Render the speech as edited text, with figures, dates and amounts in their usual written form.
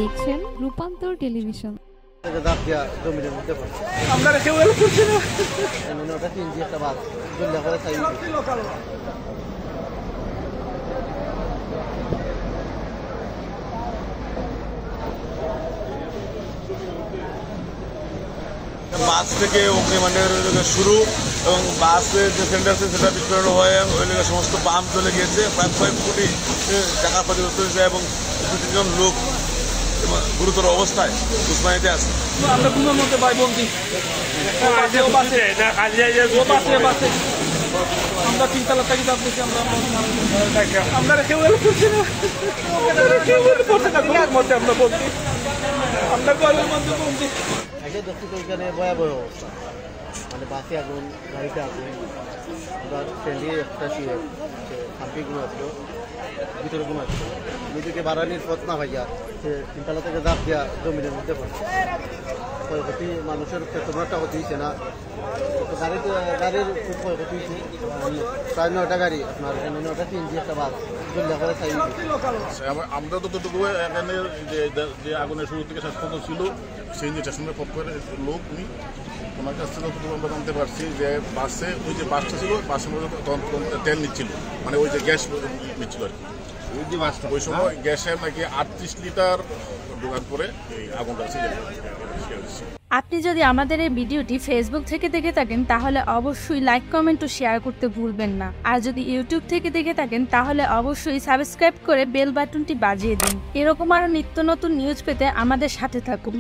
দেখছেন রূপান্তর টেলিভিশন। বাস থেকে অগ্নিকাণ্ডের শুরু এবং বাসের যে সেন্টার আছে সেটা বিস্ফোরণ হয়ে ওই লেগে সমস্ত পাম্প চলে গিয়েছে, প্রায় কয়েক কোটি টাকা ক্ষতিগ্রস্ত হয়েছে এবং 2-3 জন লোক গুরুতর অবস্থায় উসমানিতে আছে। আমরা ঘুমের মধ্যে ভাই বন্দি, আমরা 3 তলা থেকে যাচ্ছি, আমরা কেউ করছি না, ঘরের মধ্যে আমরা বন্দি, আমরা ঘরের মধ্যে বন্দি। ওইখানে ভয়াবহ অবস্থা, মানে বাসে আগুন, গাড়িতে আগুন, আমরা ট্রেনে একটা শান্তি ঘুমাচ্ছিল, ভিতরে ঘুমাচ্ছিল, নিজেকে বাড়ানির পথ না ভাইয়া সে 3 তলা থেকে ঝাঁপ দিয়া জমিনের মধ্যে পড়ছে। ক্ষয়ক্ষতি মানুষের তেমন একটা ক্ষতি হয়েছে না, গাড়ির খুব ক্ষয়ক্ষতি হয়েছে, প্রায় 9টা গাড়ি, আপনার 9টা সিএনজি একটা বাস জল্লা করে চাই। আমরা ততটুকু এখানে যে আগুনের শুরু থেকে শেষ পর্যন্ত ছিল সিএনজি স্টেশনের পক্ষের লোক উনি, ওনার কাছ থেকে যতটুকু আমরা জানতে পারছি যে বাসে ওই যে বাসটা ছিল বাসের মধ্যে তেল নিচ্ছিল, মানে ওই যে গ্যাস নিচ্ছিল আর কি। ওই সময় গ্যাসের নাকি 38 লিটার ঢোকার পরে এই আগুনটা আছে। আপনি যদি আমাদের এই ভিডিওটি ফেসবুক থেকে দেখে থাকেন তাহলে অবশ্যই লাইক, কমেন্ট ও শেয়ার করতে ভুলবেন না। আর যদি ইউটিউব থেকে দেখে থাকেন তাহলে অবশ্যই সাবস্ক্রাইব করে বেল বাটনটি বাজিয়ে দিন। এরকম আরো নিত্য নতুন নিউজ পেতে আমাদের সাথে থাকুন।